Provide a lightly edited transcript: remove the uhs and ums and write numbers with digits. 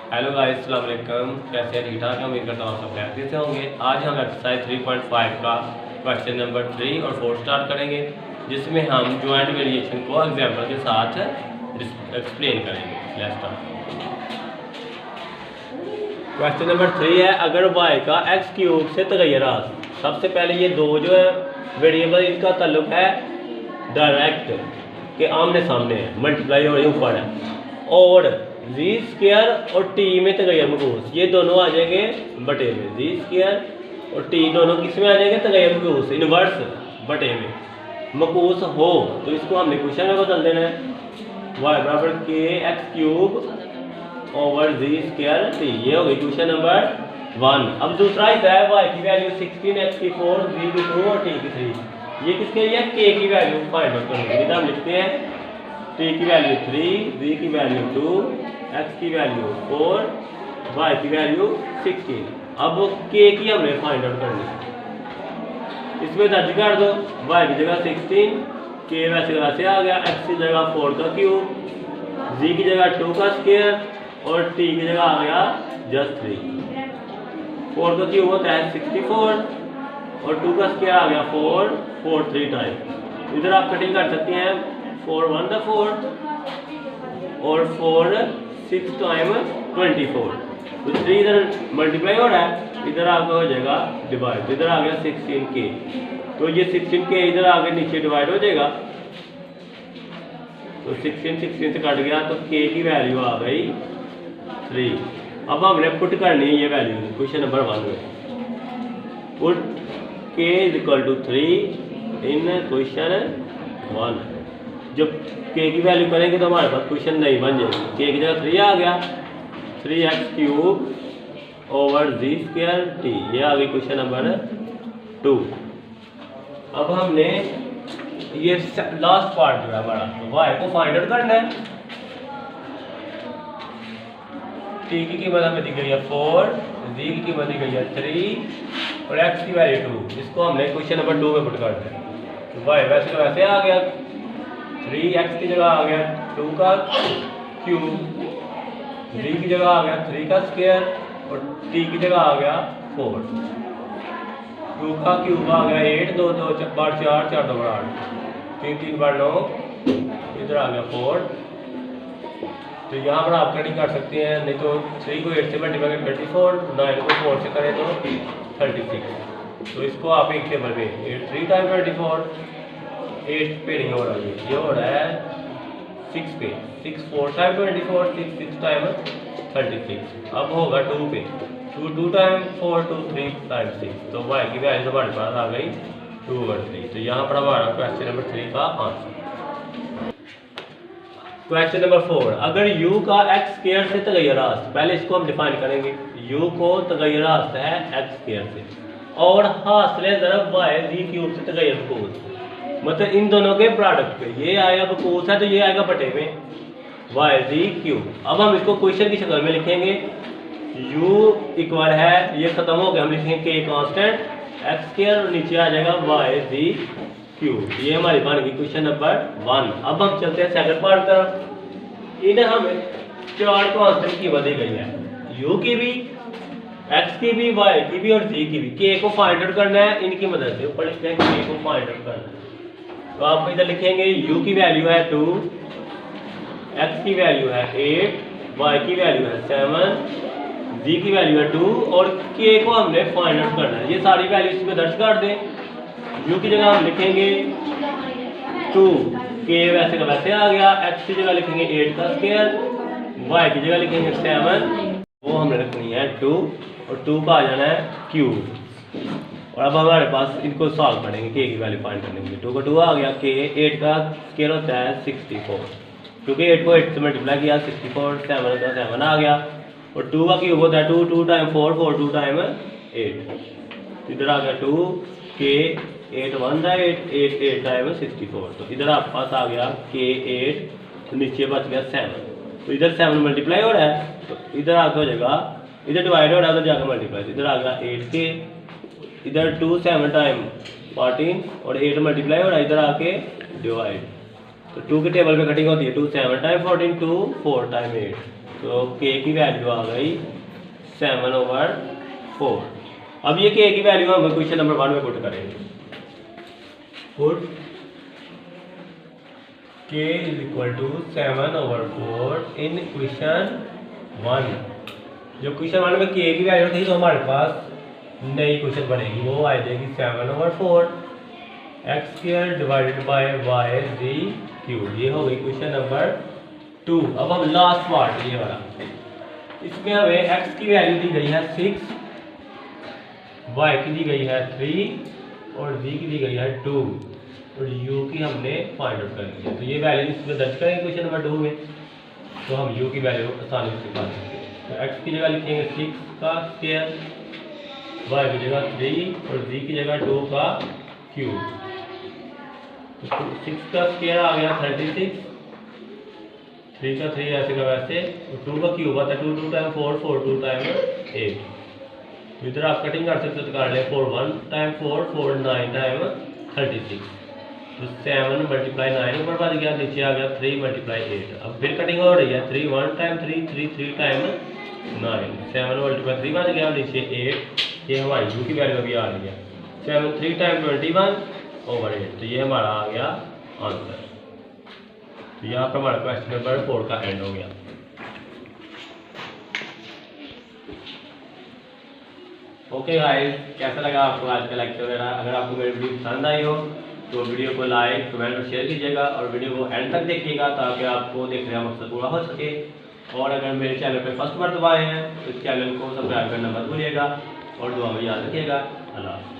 Hello guys, अस्सलाम वालेकुम। कैसे हैं? ठीक ठाक है। उम्मीद करता हूँ सब खैरियत से होंगे। आज हम एक्सरसाइज 3.5 का क्वेश्चन नंबर 3 और 4 स्टार्ट करेंगे, जिसमें हम ज्वाइंट वेरिएशन को एग्जाम्पल के साथ एक्सप्लेन करेंगे। Let's start. क्वेश्चन नंबर 3 है, अगर y का x क्यूब से तगय्युरात। सबसे पहले ये दो जो है वेरिएबल, इनका ताल्लुक है डायरेक्ट के आमने सामने है, मल्टीप्लाई और ऊपर है, और जी स्क्वायर और टी में तगय्युर मकूस, ये दोनों आ जाएंगे बटे में। जी स्क्वायर और टी दोनों किस में आ जाएंगे? तगय्युर मकूस, इनवर्स बटे में। मकूस हो तो इसको हमने क्वेश्चन में बदल देना है, y बराबर के एक्स क्यूब ओवर जी स्क्वायर टी। ये हो गई क्वेश्चन नंबर 1। अब दूसरा हिस्सा है, y की वैल्यू 16, x की 4, z की 2 और t की 3। ये किसके लिए? k की वैल्यू फाइंड आउट करने के लिए। हम लिखते हैं t की वैल्यू 3, z की वैल्यू 2, x की वैल्यू 4, y की वैल्यू 16। अब k की हमने फाइंड आउट करनी है, इसमें दर्ज कर दो। y की जगह 16, k वैसे वैसे आ गया, x की जगह 4 का क्यूब, z की जगह 2 का स्क्वायर और t की जगह आ गया जस्ट 3। 4 का क्यूब होता है 64 और 2 का स्क्वायर आ गया 4, 4 3 टाइम। इधर आप कटिंग कर सकते हैं, 4 1 द 4 और 4 6 टाइम 24। तो 3 इधर मल्टीप्लाई हो रहा है, इधर आपका हो जाएगा डिवाइड। इधर आ गया 16k, तो ये 16k इधर आगे नीचे डिवाइड हो जाएगा, तो 16 16 से कट गया, तो k की वैल्यू आ गई 3। अब हमने पुट करनी है ये वैल्यू क्वेश्चन नंबर 1 में। Put k is equal to 3 in question 1। जब k की वैल्यू करेंगे तो हमारे पास क्वेश्चन नहीं बन जाएगी। k की जगह 3 आ गया, 3x क्यूब ओवर जी स्क्वायर टी। ये आ गई क्वेश्चन नंबर 2। अब हमने ये लास्ट पार्ट जो है हमारा, y को फाइंड आउट करना है। t की कीमत हमें दी गई है 4, z की कीमत दी गई है 3 और x की वैल्यू 2। इसको हमने क्वेश्चन नंबर 2 में पुट कर दिया, तो y वैसे तो वैसे आ गया, 3x की जगह आ गया 2 का क्यूब, z की जगह आ गया 3 का स्क्वायर और t की जगह आ गया 4। 2 का क्यूब आ गया 8, 2 2 बार 4, 4 2 बार 8, 3 3 बार 9, इधर आ गया 4। तो यहाँ पर आप कटिंग कर सकते हैं, नहीं तो 3 को 8 से मल्टीप्लाई करें 24, 9 को 4 से करें तो 36। तो इसको आप एक टेबल में 8 3 टाइम 24, 8 पे नहीं हो रहा, ये हो रहा है 6 पे, 6 4 टाइम 24, 6 6 टाइम 36। अब होगा 2 पे, 2 2 टाइम 4, 2 3 टाइम 6। तो y की वैल्यू हमारे पास आ गई 2/3। तो यहाँ पर हमारा क्वेश्चन नंबर 3 का आंसर। क्वेश्चन नंबर 4, अगर u का x स्क्वायर से तगय्युरात। पहले इसको हम डिफाइन करेंगे, u को तगय्युरात है x स्क्वायर से और हासिल ज़रब y जी क्यूब से तगय्युर मकूस, मतलब इन दोनों के प्रोडक्ट पे। ये आएगा मकूस है तो ये आएगा बटे में y जी क्यूब। अब हम इसको क्वेश्चन की शक्ल में लिखेंगे, u इक्वल है, ये खत्म हो गया, हम लिखेंगे k कांस्टेंट x स्क्वायर और नीचे आ जाएगा y जी क्यूब। ये हमारी बन गई क्वेश्चन नंबर 1। अब हम चलते हैं सेकंड पार्ट की तरफ। इन्हें हमें 4 कांस्टेंट की दी गई है, u की भी, x की भी, y की भी और z की भी। k को फाइंड आउट करना है इनकी मदद से। ऊपर लिखते हैं k को फाइंड आउट करना है, तो आप इधर लिखेंगे u की वैल्यू है 2, x की वैल्यू है 8, y की वैल्यू है 7, z की वैल्यू है 2 और k को हमने फाइंड आउट करना है। ये सारी वैल्यू इसमें दर्ज कर दें। u की जगह हम लिखेंगे 2, k वैसे का वैसे आ गया, x की जगह लिखेंगे 8 का स्क्वायर, y की जगह लिखेंगे 7, वो हमने रखनी है 2 और 2 का आ जाना है क्यूब। और अब हमारे पास इनको सॉल्व करेंगे, k की वैल्यू फाइंड करने के लिए। 2 का 2 आ गया, k 8 का स्क्वायर होता है 64, क्योंकि 8 को 8 से मल्टीप्लाई किया 64, 7 होता है 7 आ गया, और 2 का क्यूब होता है 2, 2 टाइम 4, 4 2 टाइम 8। इधर आ गया 2, k 8 1 द 8, 8 8 टाइम 64। तो इधर आपके पास आ गया k 8, तो नीचे बच गया 7। तो इधर 7 मल्टीप्लाई हो रहा है, तो इधर आके हो जाएगा, इधर डिवाइड हो रहा है, उधर जाकर मल्टीप्लाई। इधर आ गया 8k, इधर 2 7 टाइम 14 और 8 मल्टीप्लाई हो रहा है, इधर आके डिवाइड। तो 2 के टेबल पे कटिंग होती है, 2 7 टाइम 14, 2 4 टाइम 8। तो k की वैल्यू आ गई 7/4। अब ये k की वैल्यू हम क्वेश्चन नंबर 1 में पुट करेंगे। Put k is equal to 7/4 in question 1। जो क्वेश्चन 1 में k की वैल्यू थी तो हमारे पास नई क्वेश्चन बनेगी, वो आ जाएगी 7/4 x² डिवाइडेड बाय y/3। ये हो गई क्वेश्चन नंबर 2। अब हम लास्ट पार्ट ये वाला, इसमें हमें x की वैल्यू दी गई है 6, y की दी गई है 3 और z की दी गई है 2 और u की हमने फाइंड आउट करनी है। तो ये वैल्यू इसमें दर्ज करेंगे क्वेश्चन नंबर 2 में, तो हम u की वैल्यू आसानी से निकाल सकते हैं। तो x की जगह लिखेंगे 6 का स्क्वायर, y की जगह 3 और z की जगह 2 का क्यूब। तो 6 का स्क्वायर आ गया 36, 3 का 3 ऐसे का वैसे, और 2 का क्यूब आता है 2 2 टाइम 4 4 2 टाइम 8। तो इधर आप कटिंग कर सकते हो, तो कर लें 4 1 टाइम 4 4 9 टाइम 36। तो 7 मल्टीप्लाई 9 ऊपर बढ़ गया, नीचे आ गया 3 मल्टीप्लाई 8। अब फिर कटिंग हो रही है 3 1 टाइम 3 3 3 टाइम 9, 7 मल्टीप्लाई 3 बढ़ गया, नीचे 8। ये हमारी u की वैल्यू अभी आ रही है 7 3 टाइम 21/8। तो ये हमारा आ गया आंसर। तो यहाँ पर हमारा क्वेश्चन नंबर 4 का एंड हो गया। ओके गाइस, कैसा लगा आपको आज का लेक्चर वगैरह? अगर आपको मेरी वीडियो पसंद आई हो तो वीडियो को लाइक कमेंट और शेयर कीजिएगा और वीडियो को एंड तक देखिएगा ताकि आपको देखने का मकसद पूरा हो सके। और अगर मेरे चैनल पे फर्स्ट बार आए हैं तो इस चैनल को सब्सक्राइब करना मत भूलिएगा और दुआ में याद रखिएगा। अल्लाह।